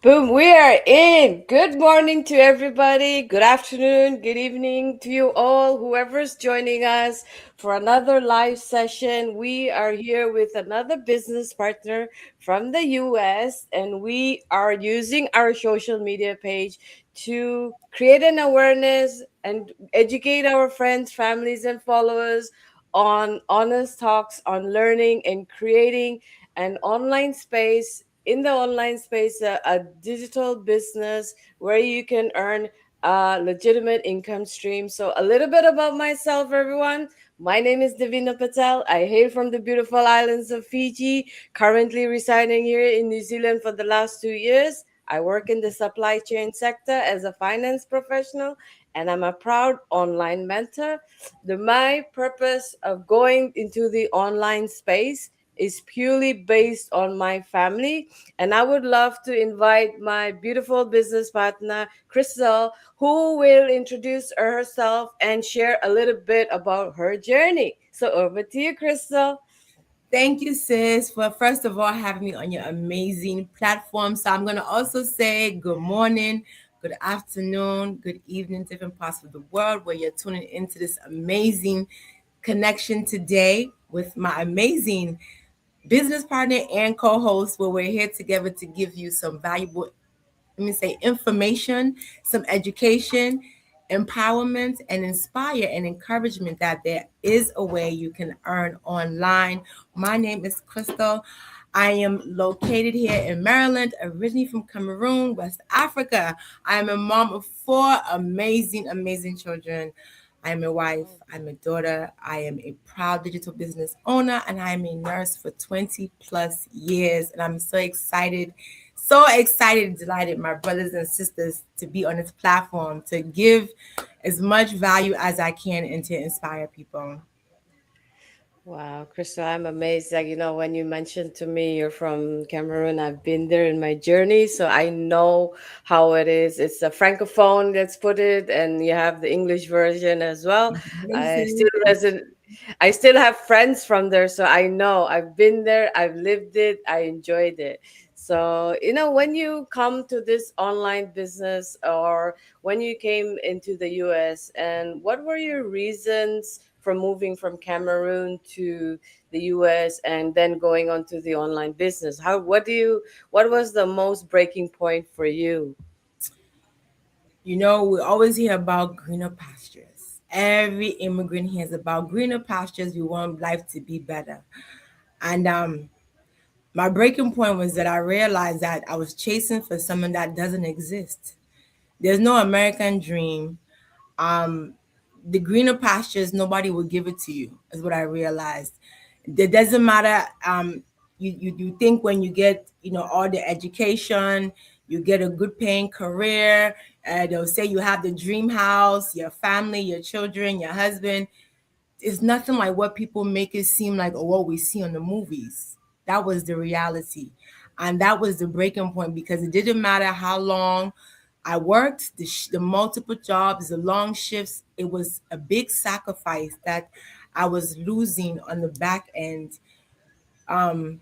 Boom, we are in. Good morning to everybody. Good afternoon, good evening to you all, whoever's joining us for another live session. We are here with another business partner from the US, and we are using our social media page to create an awareness and educate our friends, families, and followers on honest talks on learning and creating an online space in the online space, a digital business where you can earn a legitimate income stream. So, a little bit about myself, everyone. My name is Davina Patel. I hail from the beautiful islands of Fiji, currently residing here in New Zealand for the last 2 years. I work in the supply chain sector as a finance professional, and I'm a proud online mentor. My purpose of going into the online space is purely based on my family. And I would love to invite my beautiful business partner, Crystal, who will introduce herself and share a little bit about her journey. So over to you, Crystal. Thank you, sis, for first of all having me on your amazing platform. So I'm gonna also say good morning, good afternoon, good evening, different parts of the world where you're tuning into this amazing connection today with my amazing business partner and co-host, where we're here together to give you some valuable, let me say, information, some education, empowerment, and inspire and encouragement that there is a way you can earn online. My name is Crystal. I am located here in Maryland, originally from Cameroon, West Africa. I am a mom of four amazing children. I'm a wife, I'm a daughter, I am a proud digital business owner, and I am a nurse for 20 plus years. And I'm so excited and delighted, my brothers and sisters, to be on this platform to give as much value as I can and to inspire people. Wow, Crystal, I'm amazed. Like, when you mentioned to me you're from Cameroon, I've been there in my journey, so I know how it is. It's a francophone, let's put it, and you have the English version as well. I still Amazing. resident, I still have friends from there, so I know. I've been there, I've lived it, I enjoyed it. So, when you come to this online business or when you came into the US, and what were your reasons from moving from Cameroon to the US and then going on to the online business? What was the most breaking point for you? We always hear about greener pastures. Every immigrant hears about greener pastures. We want life to be better. And my breaking point was that I realized that I was chasing for something that doesn't exist. There's no American dream. The greener pastures, nobody will give it to you, is what I realized. It doesn't matter. You think when you get, all the education, you get a good paying career, they'll say you have the dream house, your family, your children, your husband. It's nothing like what people make it seem like, or what we see on the movies. That was the reality. And that was the breaking point, because it didn't matter how long I worked, the multiple jobs, the long shifts. It was a big sacrifice that I was losing on the back end. When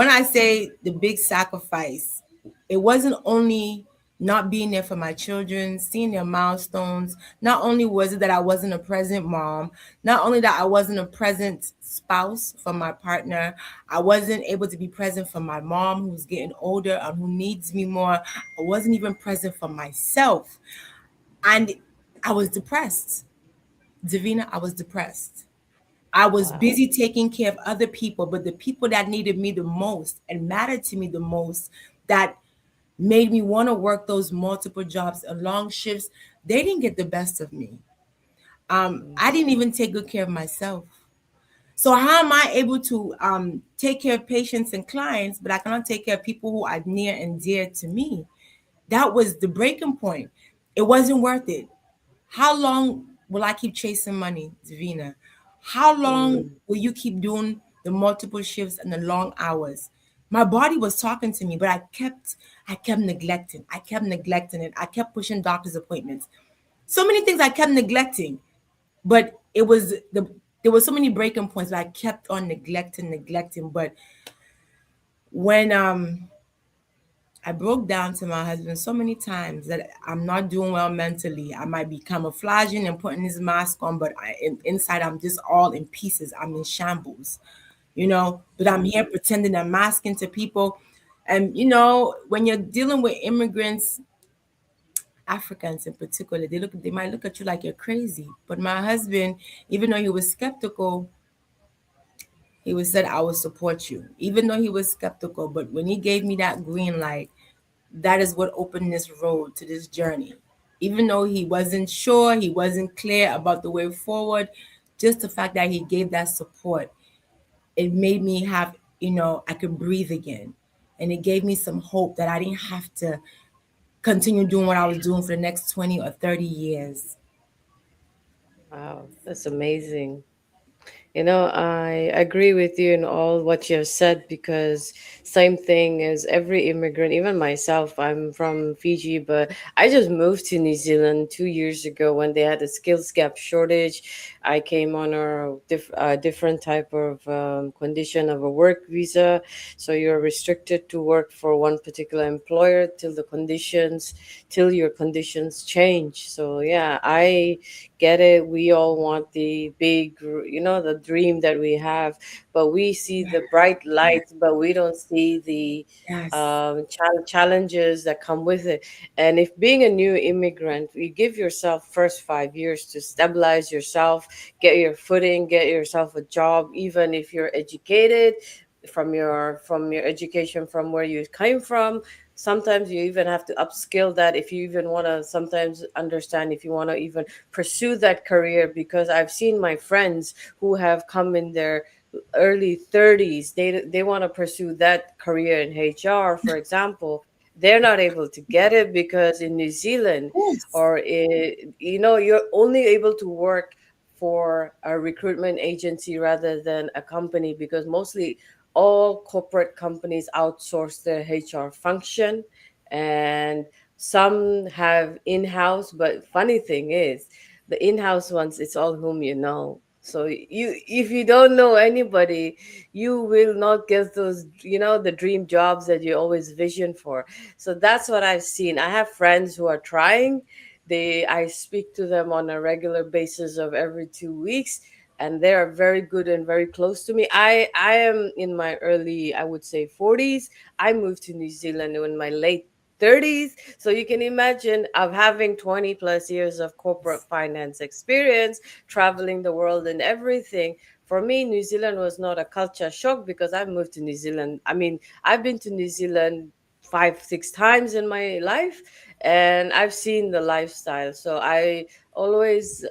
I say the big sacrifice, it wasn't only not being there for my children, seeing their milestones. Not only was it that I wasn't a present mom, not only that I wasn't a present spouse for my partner, I wasn't able to be present for my mom who's getting older and who needs me more. I wasn't even present for myself. And I was depressed. Davina, I was depressed. I was Wow. busy taking care of other people, but the people that needed me the most and mattered to me the most, that made me want to work those multiple jobs and long shifts, they didn't get the best of me. I didn't even take good care of myself. So how am I able to take care of patients and clients, but I cannot take care of people who are near and dear to me? That was the breaking point. It wasn't worth it. How long will I keep chasing money, Davina? How long Mm. will you keep doing the multiple shifts and the long hours? My body was talking to me, but I kept neglecting it. I kept pushing doctor's appointments. So many things I kept neglecting, but there were so many breaking points that I kept on neglecting. But when I broke down to my husband so many times that I'm not doing well mentally. I might be camouflaging and putting this mask on, but inside I'm just all in pieces. I'm in shambles, but I'm here pretending I'm masking to people. And, when you're dealing with immigrants, Africans in particular, they might look at you like you're crazy. But my husband, even though he was skeptical, he was said, I will support you. Even though he was skeptical, but when he gave me that green light, that is what opened this road to this journey. Even though he wasn't sure, he wasn't clear about the way forward, just the fact that he gave that support, it made me have, I could breathe again. And it gave me some hope that I didn't have to continue doing what I was doing for the next 20 or 30 years. Wow, that's amazing. I agree with you in all what you have said because same thing as every immigrant, even myself. I'm from Fiji, but I just moved to New Zealand 2 years ago when they had a skills gap shortage. I came on a different type of condition of a work visa, so you're restricted to work for one particular employer till your conditions change. So yeah, I get it. We all want the big, the dream that we have, but we see the bright lights, but we don't see the Yes. challenges that come with it. And if being a new immigrant, you give yourself first 5 years to stabilize yourself, get your footing, get yourself a job, even if you're educated from your education from where you came from. Sometimes you even have to upskill that if you even want to sometimes understand if you want to even pursue that career, because I've seen my friends who have come in their early 30s, they want to pursue that career in HR, for example. They're not able to get it because in New Zealand, Yes. you're only able to work for a recruitment agency rather than a company, because mostly all corporate companies outsource their HR function, and some have in-house. But funny thing is, the in-house ones, it's all whom you know. So if you don't know anybody, you will not get those, the dream jobs that you always vision for. So that's what I've seen. I have friends who are trying. I speak to them on a regular basis of every 2 weeks, and they are very good and very close to me. I am in my early, I would say, 40s. I moved to New Zealand in my late 30s. So you can imagine of having 20 plus years of corporate finance experience, traveling the world and everything. For me, New Zealand was not a culture shock because I moved to New Zealand. I mean, I've been to New Zealand 5 6 times in my life, and I've seen the lifestyle. So I always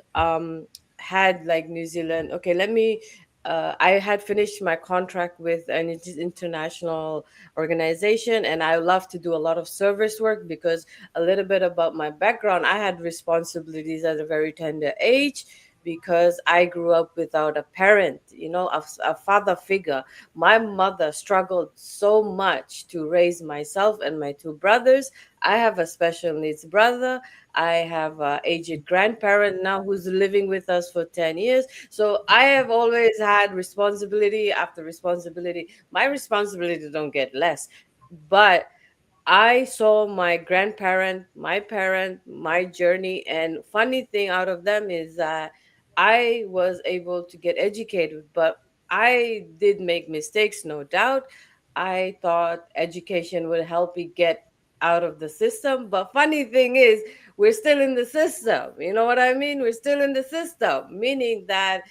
had like New Zealand. Okay, let me. I had finished my contract with an international organization, and I love to do a lot of service work because a little bit about my background. I had responsibilities at a very tender age because I grew up without a parent, a father figure. My mother struggled so much to raise myself and my two brothers. I have a special needs brother. I have a aged grandparent now who's living with us for 10 years. So I have always had responsibility after responsibility. My responsibility don't get less. But I saw my grandparent, my parent, my journey, and funny thing out of them is that I was able to get educated, but I did make mistakes, no doubt. I thought education would help me get out of the system, but funny thing is, we're still in the system. You know what I mean? We're still in the system, meaning that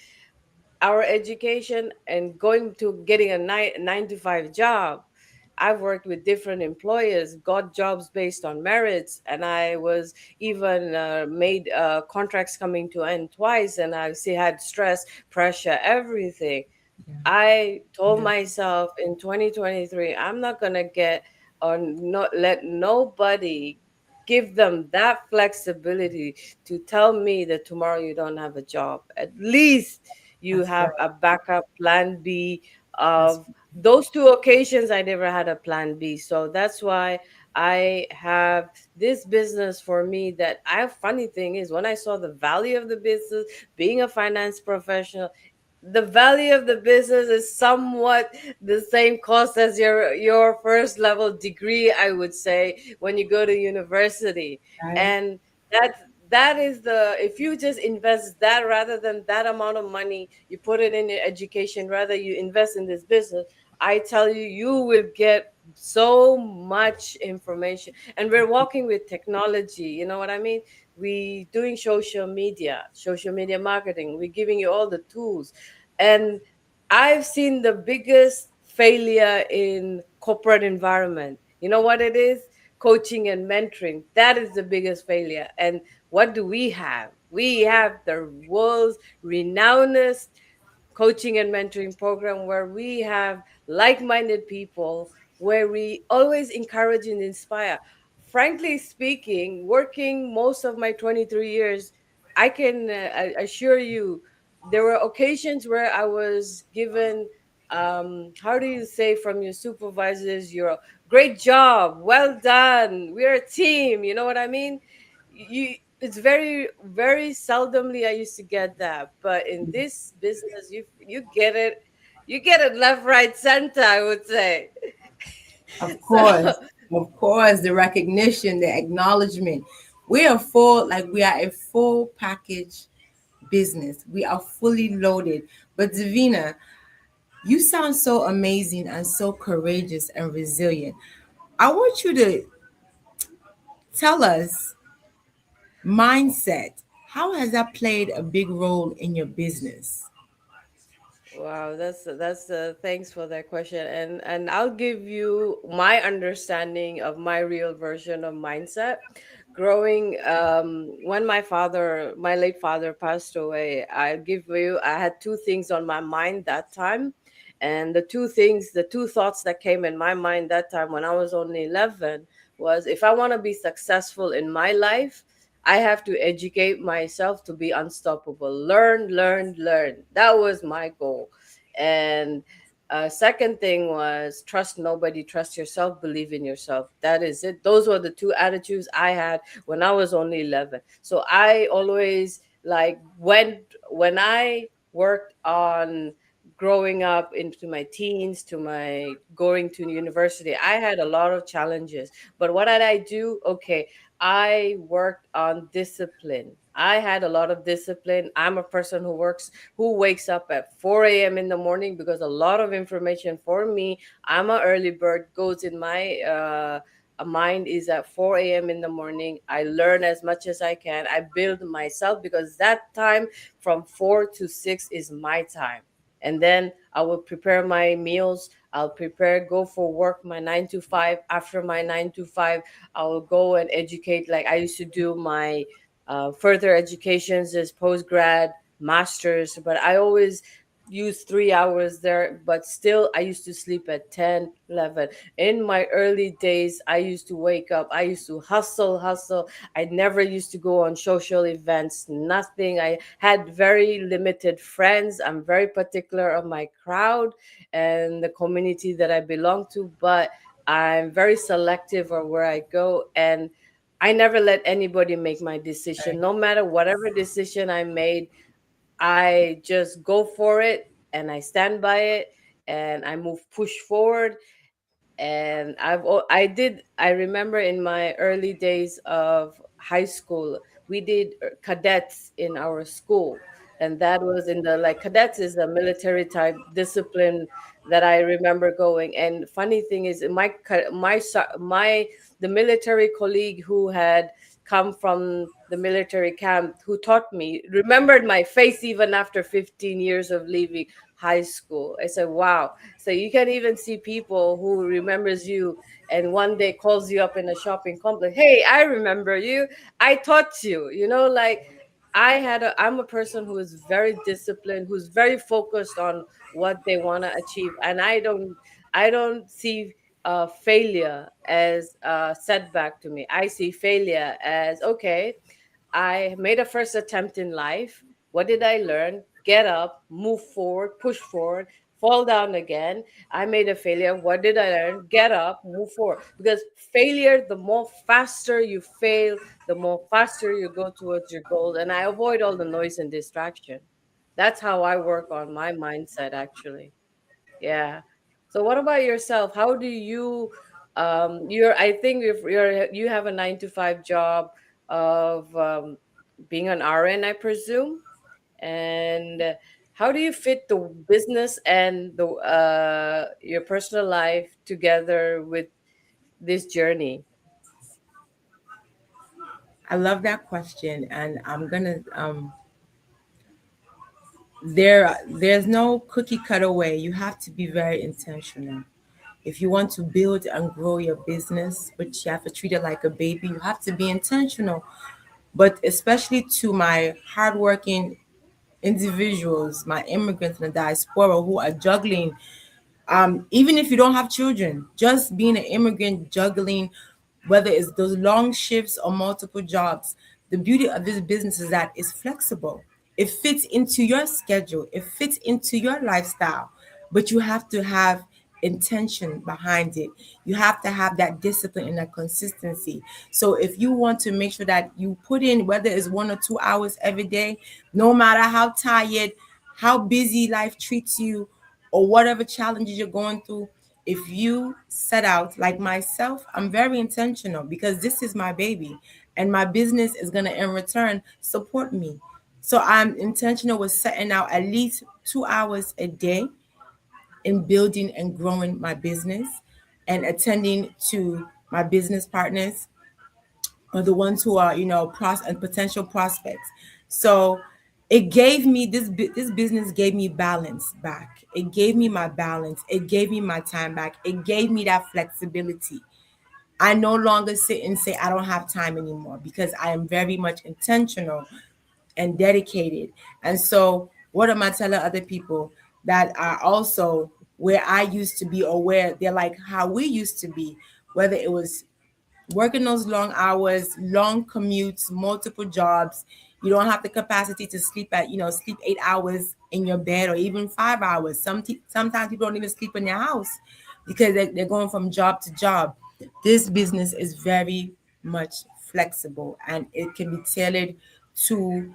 our education and going to getting a nine to five job. I've worked with different employers, got jobs based on merits, and I was even made contracts coming to end twice, and I see had stress, pressure, everything. I told Yeah. myself in 2023, I'm not gonna get or not let nobody give them that flexibility to tell me that tomorrow you don't have a job. At least you That's have right. a backup plan B That's of those two occasions. I never had a plan B. So that's why I have this business for me that funny thing is when I saw the value of the business, being a finance professional, the value of the business is somewhat the same cost as your first level degree, I would say, when you go to university. Right? And that that is the, if you just invest that rather than that amount of money you put it in your education, rather you invest in this business, I tell you, you will get so much information. And we're walking with technology, you know what I mean? We doing social media marketing, we're giving you all the tools. And I've seen the biggest failure in corporate environment. You know what it is? Coaching and mentoring. That is the biggest failure. And what do we have? We have the world's renowned coaching and mentoring program, where we have like-minded people, where we always encourage and inspire. Frankly speaking, working most of my 23 years, I can assure you, there were occasions where I was given, how do you say, from your supervisors, your great job, well done, we're a team, you know what I mean? You, it's very very seldomly I used to get that, but in this business you get it, you get it left, right, center, I would say. Of So course, of course, the recognition, the acknowledgement. We are full, like we are a full package business. We are fully loaded. But Davina, you sound so amazing and so courageous and resilient. I want you to tell us mindset. How has that played a big role in your business? wow, that's thanks for that question. And I'll give you my understanding of my real version of mindset. Growing, when my late father passed away, I had two things on my mind that time. And the two thoughts that came in my mind that time when I was only 11 was, if I want to be successful in my life, I have to educate myself to be unstoppable. Learn, learn, learn. That was my goal. And second thing was, trust nobody, trust yourself, believe in yourself. That is it. Those were the two attitudes I had when I was only 11. So I always, like, when I worked on growing up into my teens to my going to university, I had a lot of challenges. But what did I do? Okay, I worked on discipline. I had a lot of discipline. I'm a person who wakes up at 4 a.m. in the morning, because a lot of information for me, I'm an early bird, goes in my mind is at 4 a.m. in the morning. I learn as much as I can. I build myself, because that time from 4 to 6 is my time. And then I will prepare my meals. I'll prepare, go for work, my 9 to 5. After my 9 to 5, I will go and educate. Like, I used to do my further educations as post grad, masters, but I always use 3 hours there. But still, I used to sleep at 10, 11. In my early days, I used to wake up, I used to hustle, hustle. I never used to go on social events, nothing. I had very limited friends. I'm very particular of my crowd and the community that I belong to, but I'm very selective of where I go. And I never let anybody make my decision. No matter whatever decision I made, I just go for it and I stand by it and I move, push forward. And I remember in my early days of high school, we did cadets in our school. And that was in the, like, cadets is a military type discipline that I remember going. And funny thing is, my the military colleague who had come from the military camp, who taught me, remembered my face even after 15 years of leaving high school. I said, wow. So you can even see people who remembers you and one day calls you up in a shopping complex. Hey, I remember you. I taught you. Like, I'm a person who is very disciplined, who's very focused on what they want to achieve, and I don't see failure as a setback to me. I see failure as, okay, I made a first attempt in life. What did I learn? Get up, move forward, push forward, fall down again. I made a failure. What did I learn? Get up, move forward. Because failure, the more faster you fail, the more faster you go towards your goal. And I avoid all the noise and distraction. That's how I work on my mindset, actually. Yeah. So what about yourself? How do you I think if you have a 9 to 5 job of being an RN, I presume. And how do you fit the business and the your personal life together with this journey? I love that question, and I'm gonna there's no cookie cutter way. You have to be very intentional. If you want to build and grow your business, but you have to treat it like a baby, you have to be intentional. But especially to my hardworking individuals, my immigrants in the diaspora who are juggling, even if you don't have children, just being an immigrant juggling, whether it's those long shifts or multiple jobs, the beauty of this business is that it's flexible. It fits into your schedule, it fits into your lifestyle, but you have to have intention behind it. You have to have that discipline and that consistency. So if you want to make sure that you put in, whether it's 1 or 2 hours every day, no matter how tired, how busy life treats you, or whatever challenges you're going through, if you set out, like myself, I'm very intentional because this is my baby and my business is going to in return support me. So I'm intentional with setting out at least 2 hours a day in building and growing my business and attending to my business partners or the ones who are, and potential prospects. So it gave me this business gave me balance back. It gave me my balance. It gave me my time back. It gave me that flexibility. I no longer sit and say I don't have time anymore because I am very much intentional and dedicated. And so, what am I telling other people that are also where I used to be or where they're like how we used to be, whether it was working those long hours, long commutes, multiple jobs. You don't have the capacity to sleep 8 hours in your bed or even 5 hours. Sometimes people don't even sleep in their house because they're going from job to job. This business is very much flexible and it can be tailored to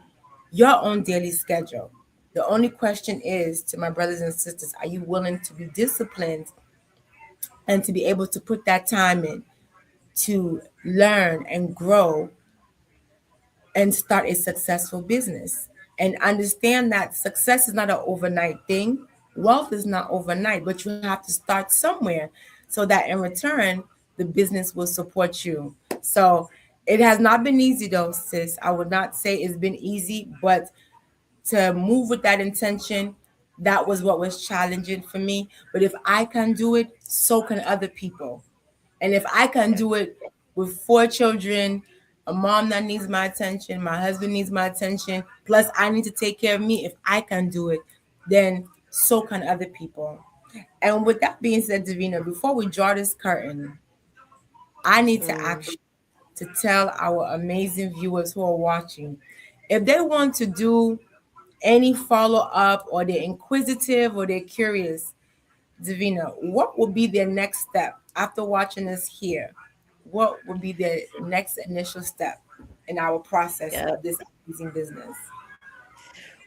your own daily schedule. The only question is to my brothers and sisters, are you willing to be disciplined and to be able to put that time in to learn and grow and start a successful business and understand that success is not an overnight thing. Wealth is not overnight, but you have to start somewhere so that in return, the business will support you. So it has not been easy though, sis. I would not say it's been easy, but to move with that intention, that was what was challenging for me. But if I can do it, so can other people. And if I can do it with 4 children, a mom that needs my attention, my husband needs my attention, plus I need to take care of me, if I can do it, then so can other people. And with that being said, Davina, before we draw this curtain, I need to Mm. ask you to tell our amazing viewers who are watching if they want to do any follow up or they're inquisitive or they're curious, Davina, what would be their next step after watching us here? What would be their next initial step in our process Yeah. of this amazing business?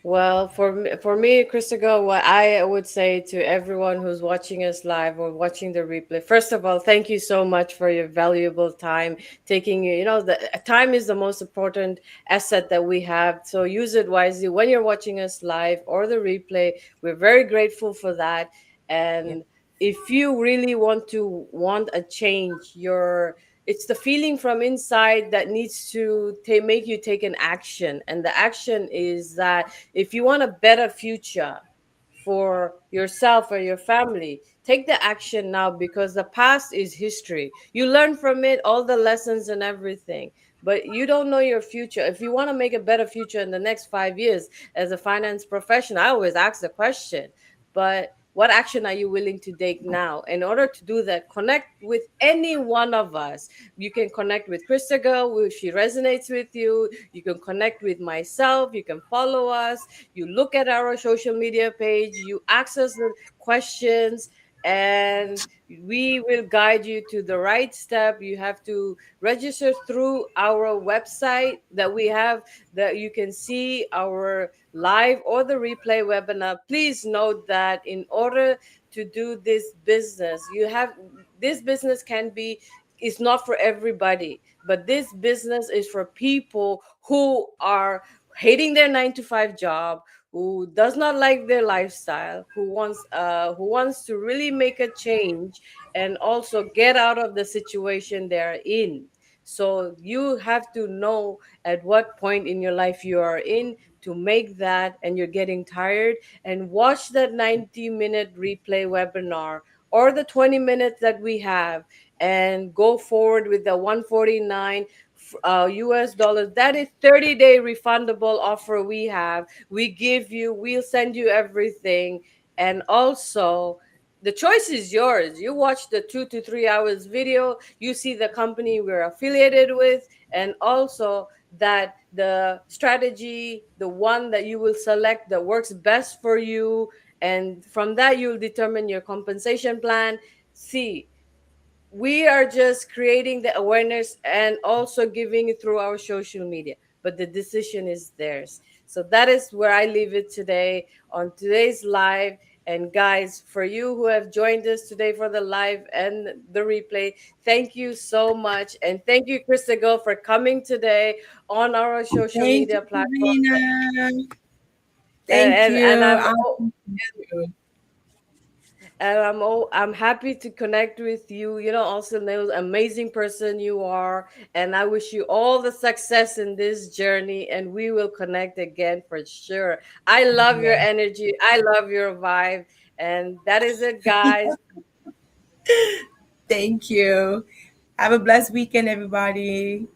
Well, for me, Christopher, what I would say to everyone who's watching us live or watching the replay, first of all, thank you so much for your valuable time. Taking the time is the most important asset that we have. So use it wisely when you're watching us live or the replay. We're very grateful for that. Yeah. And if you really want a change, it's the feeling from inside that needs to make you take an action, and the action is that if you want a better future for yourself or your family, take the action now, because the past is history. You learn from it, all the lessons and everything, but you don't know your future. If you want to make a better future in the next 5 years as a finance professional, I always ask the question, but what action are you willing to take now? In order to do that, connect with any one of us. You can connect with Krista Girl if she resonates with you. You can connect with myself. You can follow us. You look at our social media page. You ask us the questions. and we will guide you to the right step. You have to register through our website that we have, that you can see our live or the replay webinar. Please note that in order to do this business, you have, this business can be, is not for everybody, but this business is for people who are hating their 9 to 5 job, who does not like their lifestyle, who wants to really make a change and also get out of the situation they're in. So you have to know at what point in your life you are in to make that, and you're getting tired, and watch that 90-minute replay webinar or the 20 minutes that we have, and go forward with the 149 US dollars. That is 30-day refundable offer we have. We give you, we'll send you everything. And also, the choice is yours. You watch the 2 to 3 hours video, you see the company we're affiliated with, and also that the strategy, the one that you will select that works best for you. And from that, you'll determine your compensation plan. See, we are just creating the awareness and also giving it through our social media, but the decision is theirs. So that is where I leave it today on today's live. And guys, for you who have joined us today for the live and the replay, thank you so much, and thank you, Christabel, for coming today on our social Thank you, media platform. Sabrina. and Thank and, you. and i'm I appreciate you. I'm happy to connect with you. You know, also knows amazing person you are, and I wish you all the success in this journey. And we will connect again for sure. I love your Yeah. energy. I love your vibe, and that is it, guys. Thank you. Have a blessed weekend, everybody.